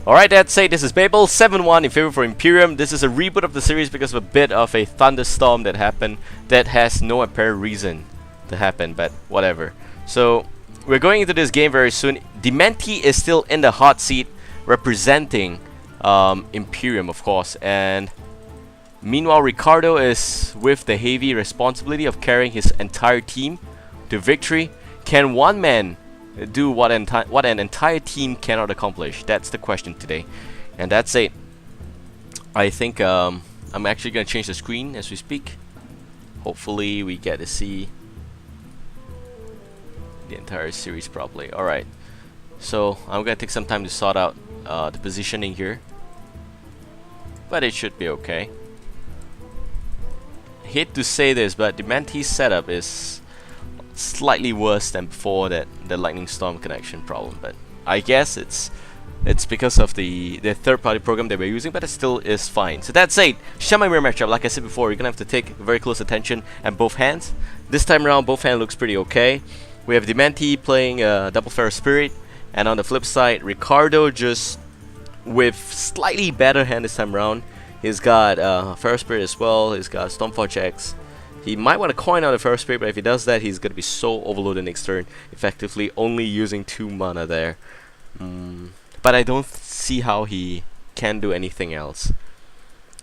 Alright, that's it. This is Babael 7-1 in favor for Imperium. This is a reboot of the series because of a bit of a thunderstorm that happened that has no apparent reason to happen, but whatever. So, we're going into this game very soon. Demente is still in the hot seat representing Imperium, of course, and meanwhile Rickardo is with the heavy responsibility of carrying his entire team to victory. Can one man do what an entire team cannot accomplish? That's the question today, and that's it. I think I'm actually gonna change the screen as we speak. Hopefully we get to see the entire series properly. Alright, so I'm gonna take some time to sort out the positioning here, but it should be okay. Hate to say this, but Demente's setup is slightly worse than before the lightning storm connection problem, but I guess it's because of the third-party program that we're using, but it still is fine. So that's it. Shaman mirror matchup. Like I said before, you're gonna have to take very close attention at both hands. This time around, both hand looks pretty okay. We have Demente playing double Pharaoh Spirit, and on the flip side, Rickardo just with slightly better hand this time around. He's got Pharaoh Spirit as well. He's got Stormforge X. He might want to coin out the Pharaoh Spirit, but if he does that, he's going to be so overloaded next turn, effectively only using 2 mana there. But I don't see how he can do anything else.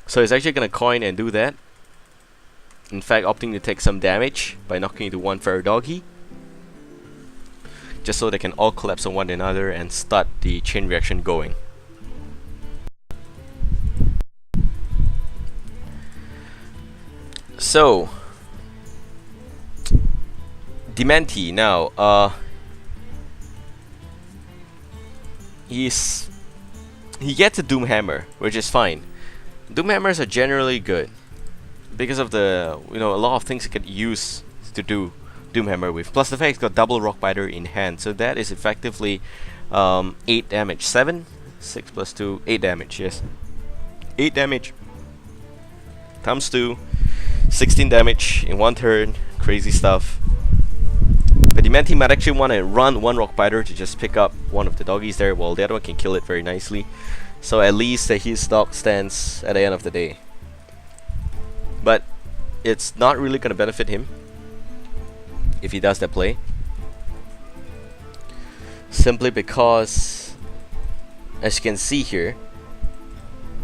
So he's actually going to coin and do that. In fact, opting to take some damage by knocking into 1 Pharaoh Doggy, just so they can all collapse on one another and start the chain reaction going. So Demente now, he gets a Doom Hammer, which is fine. Doom Hammers are generally good because of the a lot of things you could use to do Doom Hammer with. Plus the fact it's got double Rockbiter in hand, so that is effectively 8 damage. 7, 6 plus 2, 8 damage. Yes, 8 damage times 2. 16 damage in 1 turn, crazy stuff. But Demente might actually want to run 1 Rockbiter to just pick up one of the doggies there, while the other one can kill it very nicely. So at least his dog stands at the end of the day. But it's not really going to benefit him if he does that play, simply because, as you can see here,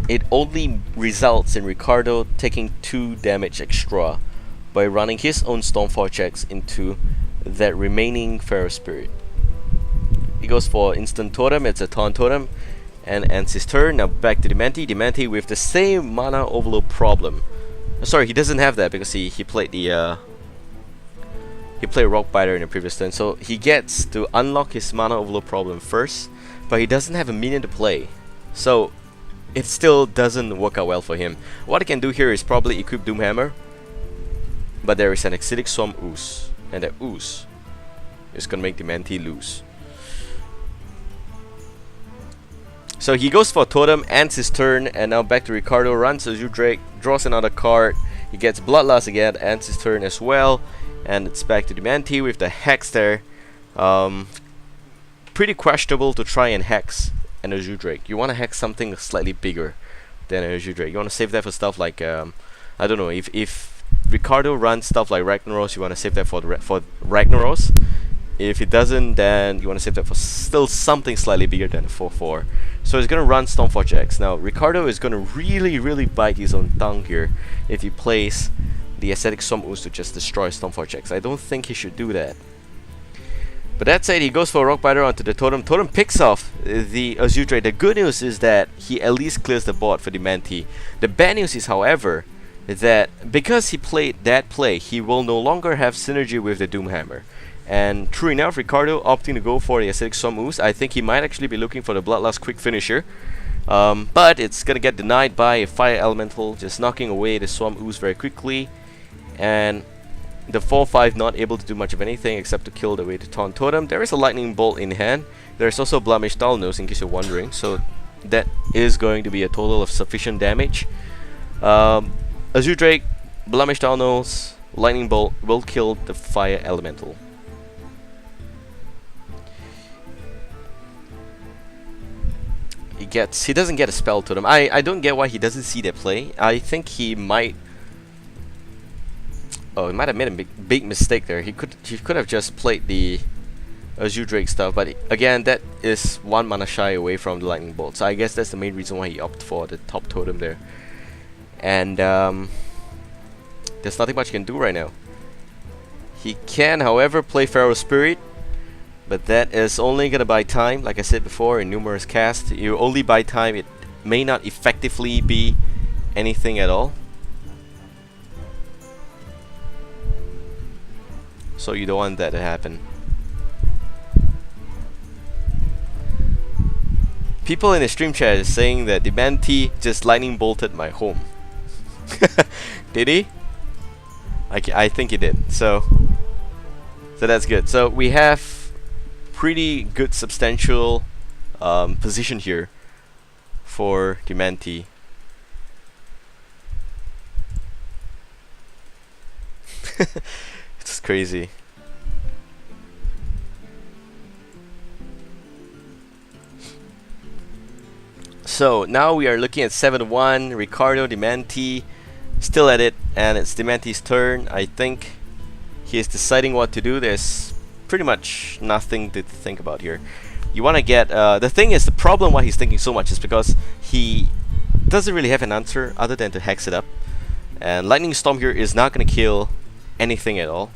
it only results in Rickardo taking 2 damage extra by running his own Stormforge X into that remaining Pharaoh Spirit. He goes for instant totem, it's a taunt totem, and ends his turn. Now back to Demente. Demente with the same mana overload problem. Sorry, he doesn't have that because he played the he played Rockbiter in the previous turn, so he gets to unlock his mana overload problem first, but he doesn't have a minion to play, so it still doesn't work out well for him. What I can do here is probably equip Doomhammer, but there is an Acidic Swarm Ooze, and that Ooze is gonna make Demente lose. So he goes for Totem, ends his turn, and now back to Rickardo, runs Azure Drake, draws another card, he gets Bloodlust again, ends his turn as well, and it's back to Demente with the Hex there. Pretty questionable to try and Hex an Azure Drake. You want to hex something slightly bigger than an Azure Drake. You want to save that for stuff like I don't know, if Rickardo runs stuff like Ragnaros, you want to save that for Ragnaros. If it doesn't, then you want to save that for still something slightly bigger than a 4/4. So he's gonna run Stormforge X. Now Rickardo is gonna really bite his own tongue here if he plays the Acidic Swarm Ooze to just destroy Stormforge X. I don't think he should do that. But that said, he goes for a Rockbiter onto the Totem. Totem picks off the Azure Drake. The good news is that he at least clears the board for Demente. The bad news is, however, that because he played that play, he will no longer have synergy with the Doomhammer. And true enough, Rickardo opting to go for the Acidic Swarm Ooze. I think he might actually be looking for the Bloodlust quick finisher. But it's gonna get denied by a Fire Elemental, just knocking away the Swarm Ooze very quickly. And the 4/5 not able to do much of anything except to kill the way to Taunt Totem. There is a Lightning Bolt in hand. There is also Blemish Dalnos, in case you're wondering. So that is going to be a total of sufficient damage. Azure Drake, Blemish Dalnos, Lightning Bolt will kill the Fire Elemental. he doesn't get a spell totem. I don't get why he doesn't see that play. I think he might. Oh, he might have made a big mistake there. He could have just played the Azure Drake stuff, but again, that is 1 mana shy away from the lightning bolt. So I guess that's the main reason why he opted for the top totem there. And there's nothing much he can do right now. He can, however, play Pharaoh Spirit, but that is only gonna buy time. Like I said before, in numerous casts, you only buy time. It may not effectively be anything at all. So you don't want that to happen. People in the stream chat is saying that Demente just lightning bolted my home. Did he? I think he did. So that's good. So we have pretty good substantial position here for Demente. It's crazy. So now we are looking at 7-1. Rickardo, Demente, still at it, and it's Demente's turn. I think he is deciding what to do. There's pretty much nothing to think about here. You want to get the thing is, the problem why he's thinking so much is because he doesn't really have an answer other than to hex it up. And Lightning Storm here is not going to kill anything at all,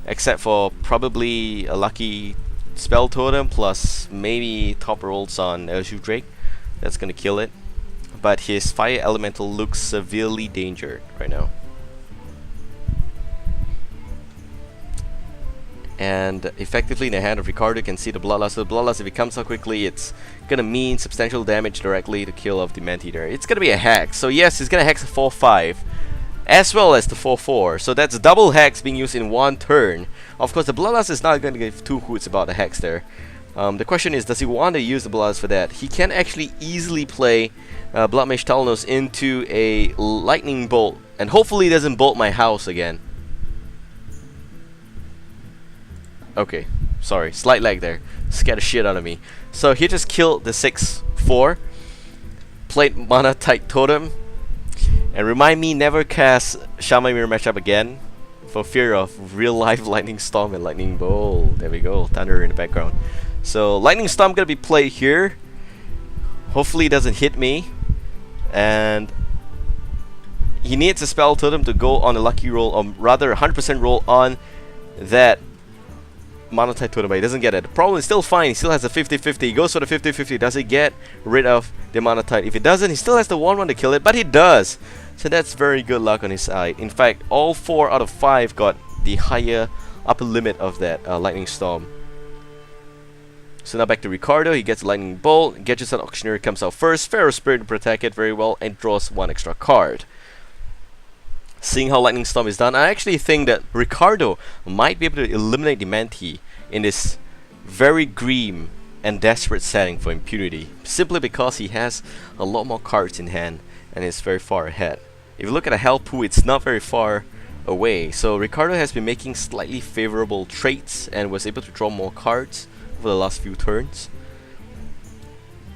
except for probably a lucky spell totem plus maybe top rolls on Azure Drake. That's gonna kill it. But his fire elemental looks severely endangered right now. And effectively in the hand of Rickardo, you can see the Bloodlust. So the Bloodlust, if it comes out quickly, it's gonna mean substantial damage directly to kill of Demente there. It's gonna be a hex. So yes, he's gonna hex a 4-5 as well as the 4-4. So that's double hex being used in one turn. Of course, the Bloodlust is not gonna give two hoots about the hex there. The question is, does he want to use the Bloodlust for that? He can actually easily play Blood Mage Talnos into a lightning bolt, and hopefully he doesn't bolt my house again. Okay, sorry, slight lag there. Scared the shit out of me. So he just killed the 6-4, played Mana Tight Totem, and remind me never cast Shaman Mirror Matchup again for fear of real life Lightning Storm and Lightning Bolt. There we go, thunder in the background. So Lightning Storm gonna be played here. Hopefully it doesn't hit me, and he needs a spell totem to go on a lucky roll, or rather 100% roll on that Monotite totem, but he doesn't get it. The problem is still fine. He still has a 50-50. He goes for the 50-50. Does he get rid of the Monotite? If he doesn't, he still has the 1-1 to kill it, but he does. So that's very good luck on his side. In fact, all 4 out of 5 got the higher upper limit of that Lightning Storm. So now back to Rickardo. He gets a Lightning Bolt. Gadgets an Auctioneer comes out first. Pharaoh Spirit to protect it very well and draws 1 extra card. Seeing how Lightning Storm is done, I actually think that Rickardo might be able to eliminate Demente in this very grim and desperate setting for Impunity, simply because he has a lot more cards in hand and is very far ahead. If you look at a health pool, it's not very far away. So Rickardo has been making slightly favorable trades and was able to draw more cards over the last few turns.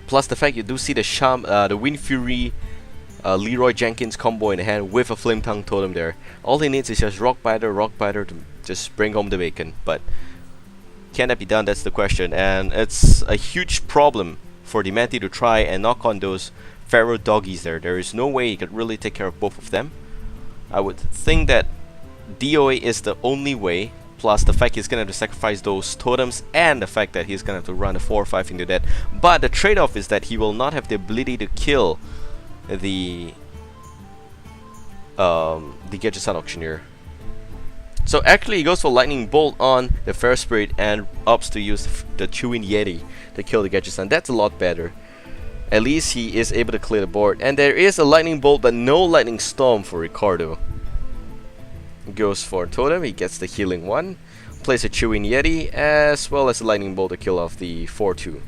Plus the fact you do see the Wind Fury Leroy Jenkins combo in the hand with a Flame Tongue Totem there. All he needs is just Rock Biter to just bring home the bacon. But can that be done? That's the question. And it's a huge problem for Demente to try and knock on those Pharaoh doggies there. There is no way he could really take care of both of them. I would think that DOA is the only way, plus the fact he's going to have to sacrifice those totems and the fact that he's going to have to run a 4-5 into that. But the trade-off is that he will not have the ability to kill the Gadgetzan Auctioneer. So actually he goes for Lightning Bolt on the Pharaoh Spirit and opts to use the Chewing Yeti to kill the Gadgetzan. That's a lot better. At least he is able to clear the board. And there is a Lightning Bolt but no Lightning Storm for Rickardo. Goes for Totem, he gets the healing 1, plays a Chewing Yeti as well as a Lightning Bolt to kill off the 4-2.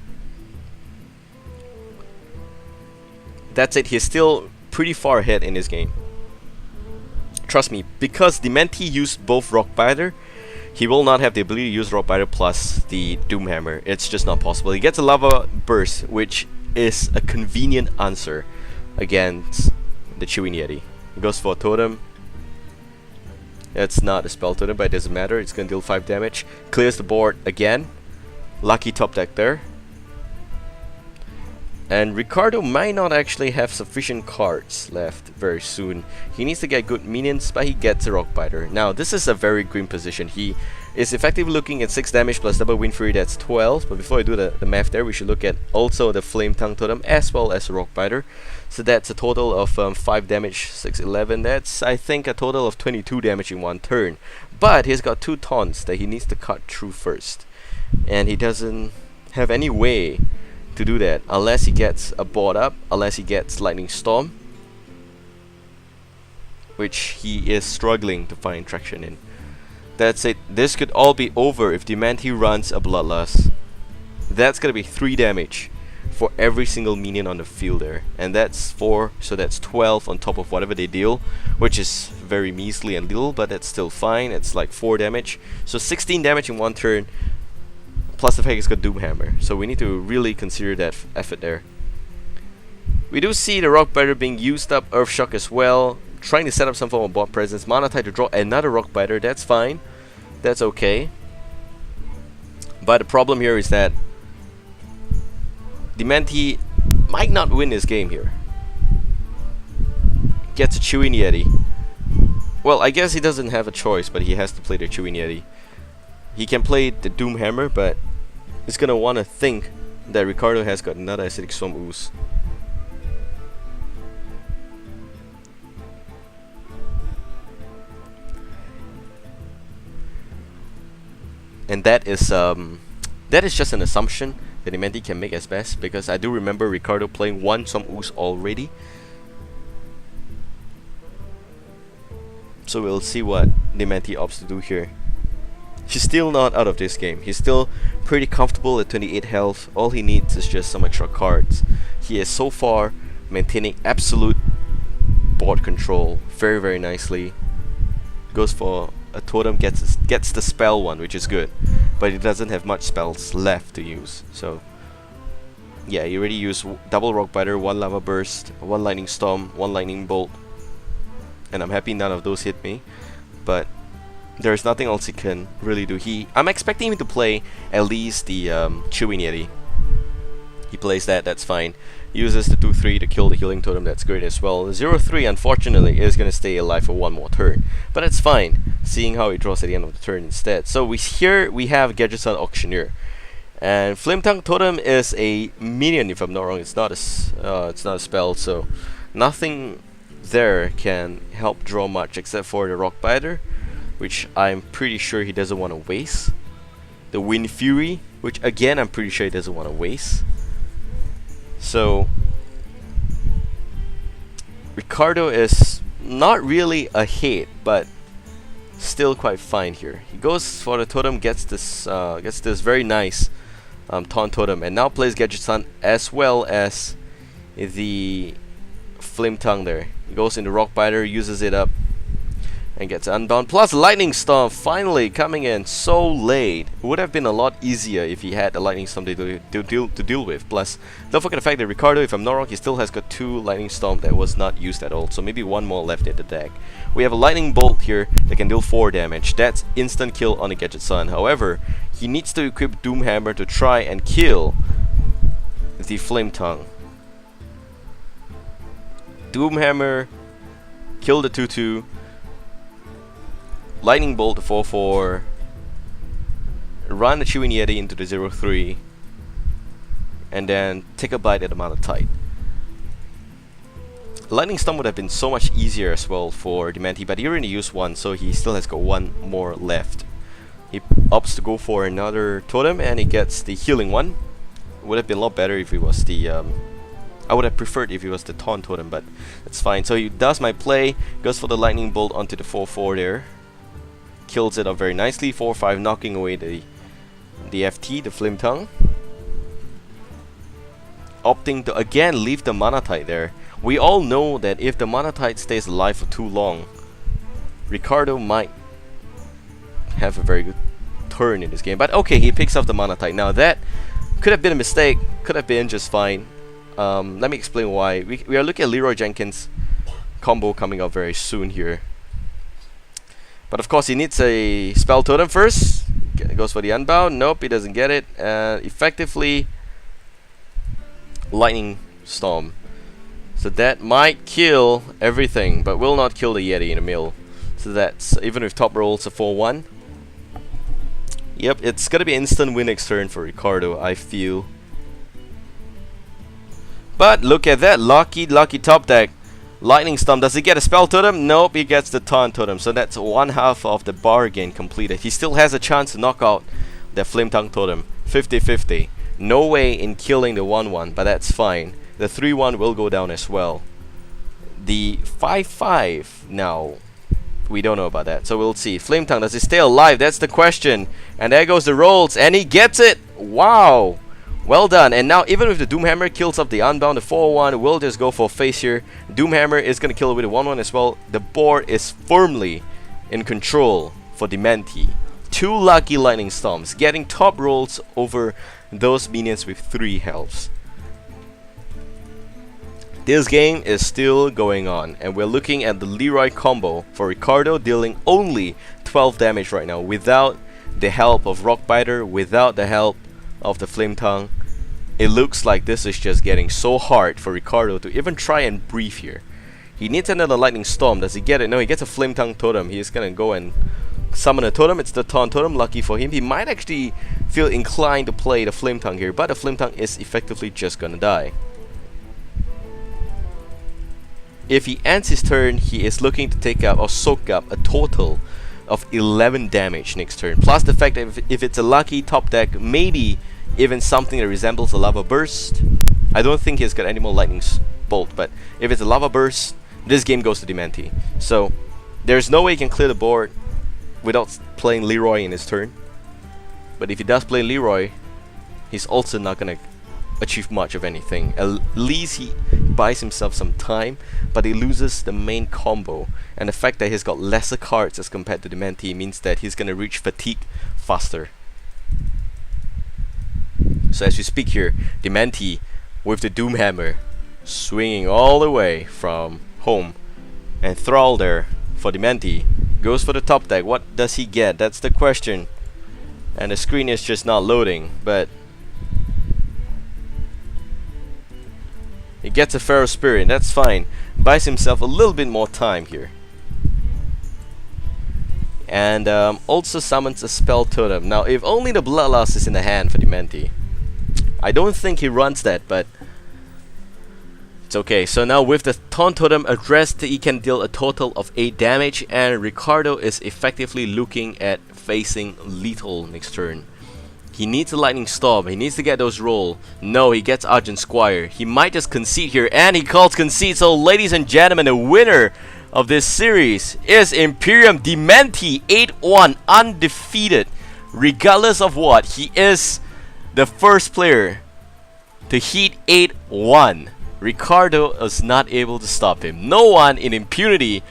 That's it, he's still pretty far ahead in this game. Trust me, because Demente used both Rock Biter, he will not have the ability to use Rock Biter plus the Doomhammer. It's just not possible. He gets a Lava Burst, which is a convenient answer against the Chewing Yeti. He goes for a totem. It's not a spell totem, but it doesn't matter. It's gonna deal 5 damage. Clears the board again. Lucky top deck there. And Rickardo might not actually have sufficient cards left very soon. He needs to get good minions, but he gets a Rock Biter. Now, this is a very grim position. He is effectively looking at 6 damage plus double Wind Fury, that's 12. But before I do the math there, we should look at also the Flame Tongue Totem as well as a Rock Biter. So that's a total of 5 damage, 6, 11. That's, I think, a total of 22 damage in one turn. But he's got 2 taunts that he needs to cut through first. And he doesn't have any way to do that unless he gets a board up, unless he gets Lightning Storm, which he is struggling to find traction in. That's it. This could all be over if Demente runs a Bloodlust. That's gonna be 3 damage for every single minion on the field there, and that's 4, so that's 12 on top of whatever they deal, which is very measly and little, but that's still fine. It's like 4 damage, so 16 damage in one turn. Plus the fact he's got Doomhammer, so we need to really consider that effort there. We do see the Rock Biter being used up, Earth Shock as well, trying to set up some form of board presence. Mana Tide to draw another Rock Biter, that's fine, that's okay. But the problem here is that Demente might not win this game here. Gets a Chewing Yeti. Well, I guess he doesn't have a choice, but he has to play the Chewing Yeti. He can play the Doomhammer, but he's gonna wanna think that Rickardo has got another Acidic Swarm Ooze. And that is just an assumption that Demente can make as best, because I do remember Rickardo playing one Swarm Ooze already. So we'll see what Demente opts to do here. He's still not out of this game. He's still pretty comfortable at 28 health. All he needs is just some extra cards. He is so far maintaining absolute board control very, very nicely. Goes for a totem, gets the spell one, which is good. But he doesn't have much spells left to use. So yeah, he already used double Rock Biter, 1 Lava Burst, 1 Lightning Storm, 1 Lightning Bolt. And I'm happy none of those hit me. But there's nothing else he can really do. I'm expecting him to play at least the Chewing Yeti. He plays that, that's fine. He uses the 2-3 to kill the Healing Totem, that's great as well. The 0-3 unfortunately is going to stay alive for 1 more turn. But that's fine, seeing how he draws at the end of the turn instead. So here we have Gadget Sun Auctioneer. And Flame Tongue Totem is a minion, if I'm not wrong. It's not a spell, so nothing there can help draw much except for the Rock Biter, which I'm pretty sure he doesn't want to waste. The Wind Fury, which again I'm pretty sure he doesn't want to waste. So Rickardo is not really ahead, but still quite fine here. He goes for the totem, gets this very nice taunt totem, and now plays Gadget Sun as well as the Flame Tongue there. He goes into Rock Biter, uses it up, and gets Unbound. Plus Lightning Storm finally coming in so late. It would have been a lot easier if he had a Lightning Storm to deal with. Plus, don't forget the fact that Rickardo, if I'm not wrong, he still has got 2 Lightning Storm that was not used at all. So maybe 1 more left in the deck. We have a Lightning Bolt here that can deal 4 damage. That's instant kill on the Gadget Sun. However, he needs to equip Doomhammer to try and kill the Flame Tongue. Doomhammer, kill the 2-2. Lightning Bolt, 4-4, run the Chewing Yeti into the 0-3, and then take a bite at the Mana Tide. Lightning Storm would have been so much easier as well for Demente, but he already used 1, so he still has got 1 more left. He opts to go for another totem, and he gets the healing one. Would have been a lot better if it was the I would have preferred if it was the taunt totem, but that's fine. So he does my play, goes for the Lightning Bolt onto the 4-4 there. Kills it up very nicely, 4-5, knocking away the FT, the Flame Tongue. Opting to again leave the Mana Tide there. We all know that if the Mana Tide stays alive for too long, Rickardo might have a very good turn in this game. But okay, he picks up the Mana Tide. Now that could have been a mistake, could have been just fine. Let me explain why. We are looking at Leroy Jenkins combo coming up very soon here. But of course he needs a spell totem first. Goes for the unbound. Nope, he doesn't get it. Effectively lightning storm. So that might kill everything, but will not kill the Yeti in the middle. So that's, even with top rolls, a 4-1. Yep, it's gonna be instant win next turn for Rickardo, I feel. But look at that, lucky top deck. Lightning Storm, does he get a spell totem? Nope, he gets the taunt totem. So that's one half of the bargain completed. He still has a chance to knock out the Flame Tongue totem. 50-50. No way in killing the 1-1, but that's fine. The 3-1 will go down as well. The 5-5 now, we don't know about that, so we'll see. Flame Tongue, does he stay alive? That's the question. And there goes the rolls, and he gets it! Wow! Well done. And now even if the Doomhammer kills up the Unbound, the 4-1 will just go for face here. Doomhammer is going to kill it with a 1-1 as well. The board is firmly in control for Demente. 2 lucky Lightning Storms, getting top rolls over those minions with 3 healths. This game is still going on, and we're looking at the Leroy combo for Rickardo, dealing only 12 damage right now without the help of Rockbiter, without the help of the Flame Tongue. It looks like this is just getting so hard for Rickardo to even try and breathe here. He needs another Lightning Storm. Does he get it? No, he gets a Flame Tongue totem. He's gonna go and summon a totem. It's the Taunt totem, lucky for him. He might actually feel inclined to play the Flame Tongue here, but the Flame Tongue is effectively just gonna die. If he ends his turn, he is looking to take up or soak up a total of 11 damage next turn. Plus the fact that if it's a lucky top deck, maybe even something that resembles a Lava Burst. I don't think he's got any more Lightning Bolt, but if it's a Lava Burst, this game goes to Demente. So there's no way he can clear the board without playing Leroy in his turn. But if he does play Leroy, he's also not gonna achieve much of anything. At least he buys himself some time, but he loses the main combo, and the fact that he's got lesser cards as compared to Demente means that he's gonna reach fatigue faster. So as we speak here, Demente with the Doomhammer swinging all the way from home, and Thrall there for Demente goes for the top deck. What does he get? That's the question, and the screen is just not loading, but he gets a Pharaoh Spirit, that's fine. Buys himself a little bit more time here. And also summons a Spell Totem. Now, if only the Bloodlust is in the hand for Demente. I don't think he runs that, but it's okay. So now with the Taunt Totem addressed, he can deal a total of 8 damage, and Rickardo is effectively looking at facing lethal next turn. He needs a Lightning Storm. He needs to get those roll. No, he gets Argent Squire. He might just concede here, and he calls concede. So, ladies and gentlemen, the winner of this series is Imperium Demente, 8-1, undefeated. Regardless of what, he is the first player to hit 8-1. Rickardo is not able to stop him. No one in Impunity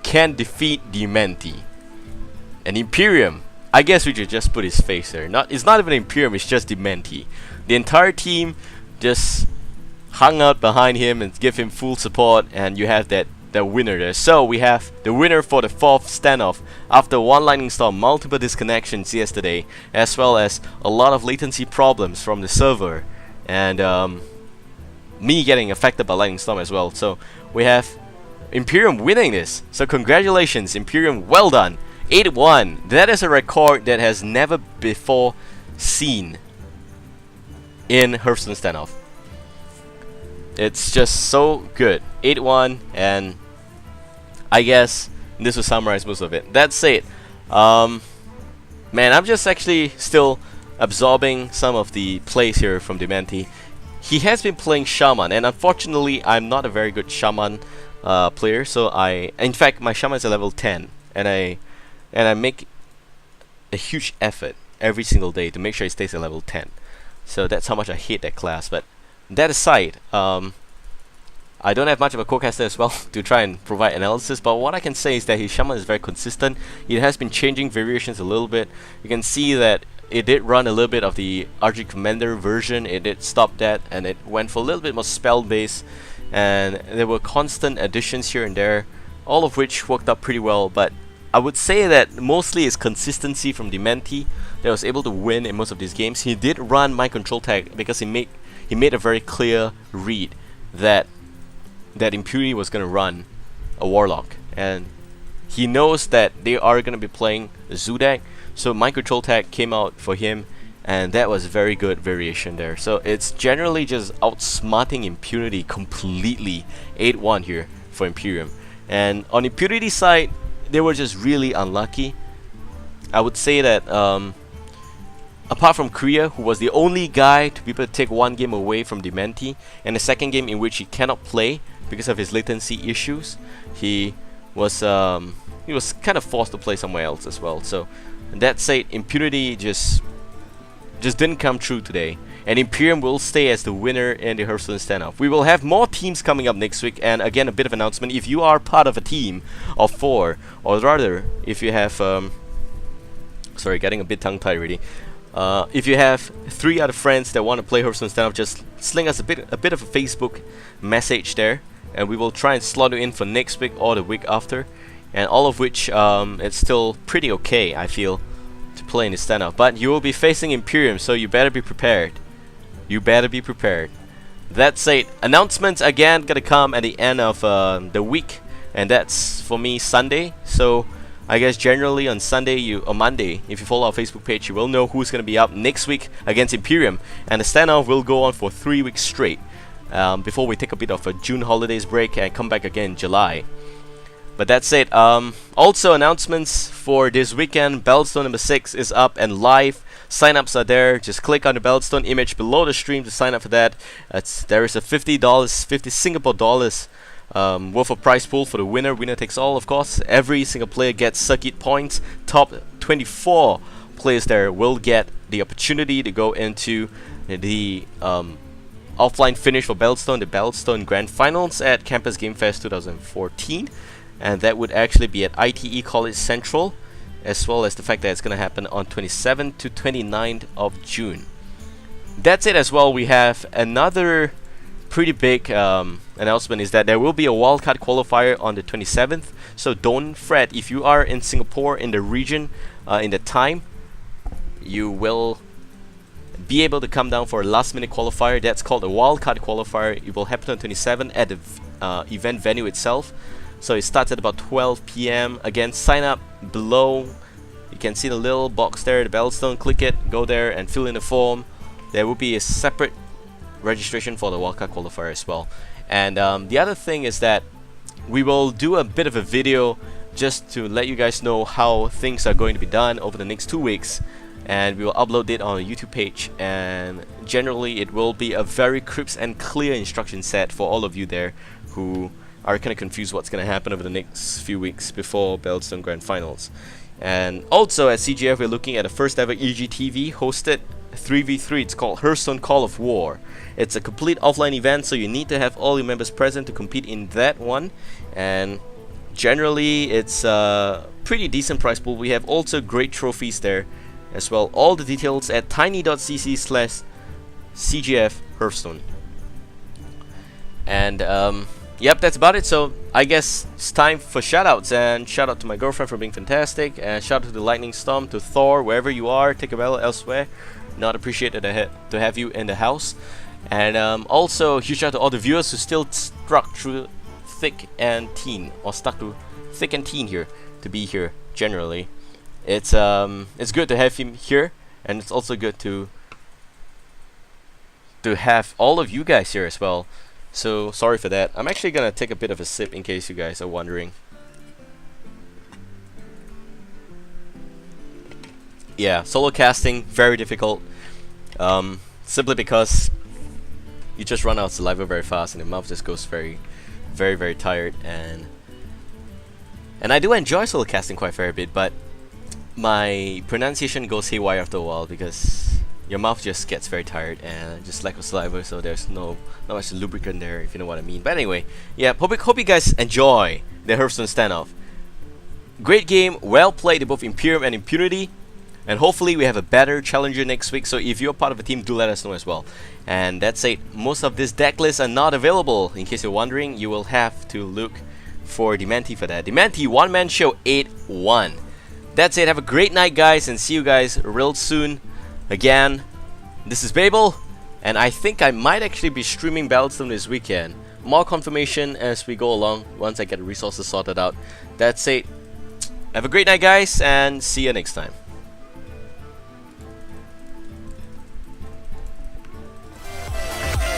can defeat Demente. And Imperium, I guess we should just put his face there. It's not even Imperium, it's just Demente. The entire team just hung out behind him and give him full support, and you have the winner there. So we have the winner for the 4th standoff after 1 Lightning Storm, multiple disconnections yesterday, as well as a lot of latency problems from the server, and me getting affected by Lightning Storm as well. So we have Imperium winning this. So congratulations Imperium, well done. 8-1. That is a record that has never before seen in Hearthstone Standoff. It's just so good. 8-1, and I guess this will summarize most of it. That's it. Man, I'm just actually still absorbing some of the plays here from Demente. He has been playing Shaman, and unfortunately I'm not a very good Shaman player, so in fact my Shaman is a level 10, and I make a huge effort every single day to make sure it stays at level 10. So that's how much I hate that class. But that aside, I don't have much of a co-caster as well to try and provide analysis, but what I can say is that his Shaman is very consistent. It has been changing variations a little bit. You can see that it did run a little bit of the RG Commander version. It did stop that, and it went for a little bit more spell based, and there were constant additions here and there, all of which worked out pretty well. But I would say that mostly it's consistency from Demente that was able to win in most of these games. He did run mind control tag because he made a very clear read that Impurity was going to run a Warlock, and he knows that they are going to be playing a Zoo deck, so mind control tag came out for him, and that was very good variation there. So it's generally just outsmarting Impunity completely. 8-1 here for Imperium. And on Impunity side, they were just really unlucky. I would say that apart from Kriya, who was the only guy to be able to take one game away from Demente, and the second game in which he cannot play because of his latency issues, he was kind of forced to play somewhere else as well. So that said, Impunity just didn't come true today, and Imperium will stay as the winner in the Hearthstone Standoff. We will have more teams coming up next week, and again, a bit of announcement: if you are part of a team of 4, or rather, if you have sorry, getting a bit tongue-tied already. If you have 3 other friends that want to play Hearthstone Standoff, just sling us a bit of a Facebook message there, and we will try and slot you in for next week or the week after. And all of which it's still pretty okay, I feel, to play in the standoff. But you will be facing Imperium, so you better be prepared. You better be prepared. That said, announcements again gonna come at the end of the week, and that's for me Sunday. So I guess generally on Sunday, or Monday, if you follow our Facebook page, you will know who's gonna be up next week against Imperium, and the standoff will go on for 3 weeks straight before we take a bit of a June holidays break and come back again in July. But that's it. Also, announcements for this weekend. Battlestone number 6 is up and live. Sign-ups are there. Just click on the Battlestone image below the stream to sign up for that. There is a $50, Singapore dollars worth of prize pool for the winner. Winner takes all, of course. Every single player gets circuit points. Top 24 players there will get the opportunity to go into the offline finish for Battlestone, the Battlestone Grand Finals at Campus Game Fest 2014. And that would actually be at ITE College Central, as well as the fact that it's going to happen on 27th to 29th of June. That's it as well. We have another pretty big announcement, is that there will be a wildcard qualifier on the 27th, so don't fret. If you are in Singapore, in the region, in the time, you will be able to come down for a last minute qualifier. That's called a wildcard qualifier. It will happen on 27th at the event venue itself. So it starts at about 12 PM. Again, sign up below. You can see the little box there, the Battlestone. Click it, go there and fill in the form. There will be a separate registration for the wildcard qualifier as well. And the other thing is that we will do a bit of a video just to let you guys know how things are going to be done over the next 2 weeks. And we will upload it on a YouTube page, and generally it will be a very crisp and clear instruction set for all of you there who are kind of confused what's going to happen over the next few weeks before Battlestone Grand Finals. And also at CGF, we're looking at the first ever EGTV hosted 3v3. It's called Hearthstone Call of War. It's a complete offline event, so you need to have all your members present to compete in that one. And generally it's a pretty decent prize pool. We have also great trophies there as well. All the details at tiny.cc/CGF Hearthstone. And yep, that's about it. So I guess it's time for shoutouts, and shout out to my girlfriend for being fantastic, and shout out to the Lightning Storm, to Thor, wherever you are, take a battle elsewhere. Not appreciated to have you in the house. And also huge shout out to all the viewers who still stuck through thick and teen here to be here. Generally, it's good to have him here, and it's also good to have all of you guys here as well. So sorry for that. I'm actually gonna take a bit of a sip in case you guys are wondering. Yeah, solo casting, very difficult. Simply because you just run out of saliva very fast, and the mouth just goes very tired. And I do enjoy solo casting quite a fair bit, but my pronunciation goes haywire after a while because your mouth just gets very tired and just lack of saliva, so there's not much lubricant there, if you know what I mean. But anyway, yeah, hope you guys enjoy the Hearthstone Standoff. Great game, well played in both Imperium and Impunity. And hopefully we have a better challenger next week, so if you're part of a team, do let us know as well. And that's it. Most of these deck lists are not available. In case you're wondering, you will have to look for Demente for that. Demente, one-man show, 8-1. That's it. Have a great night, guys, and see you guys real soon. Again, this is Babael, and I think I might actually be streaming Battlestone this weekend. More confirmation as we go along once I get the resources sorted out. That's it. Have a great night, guys, and see you next time.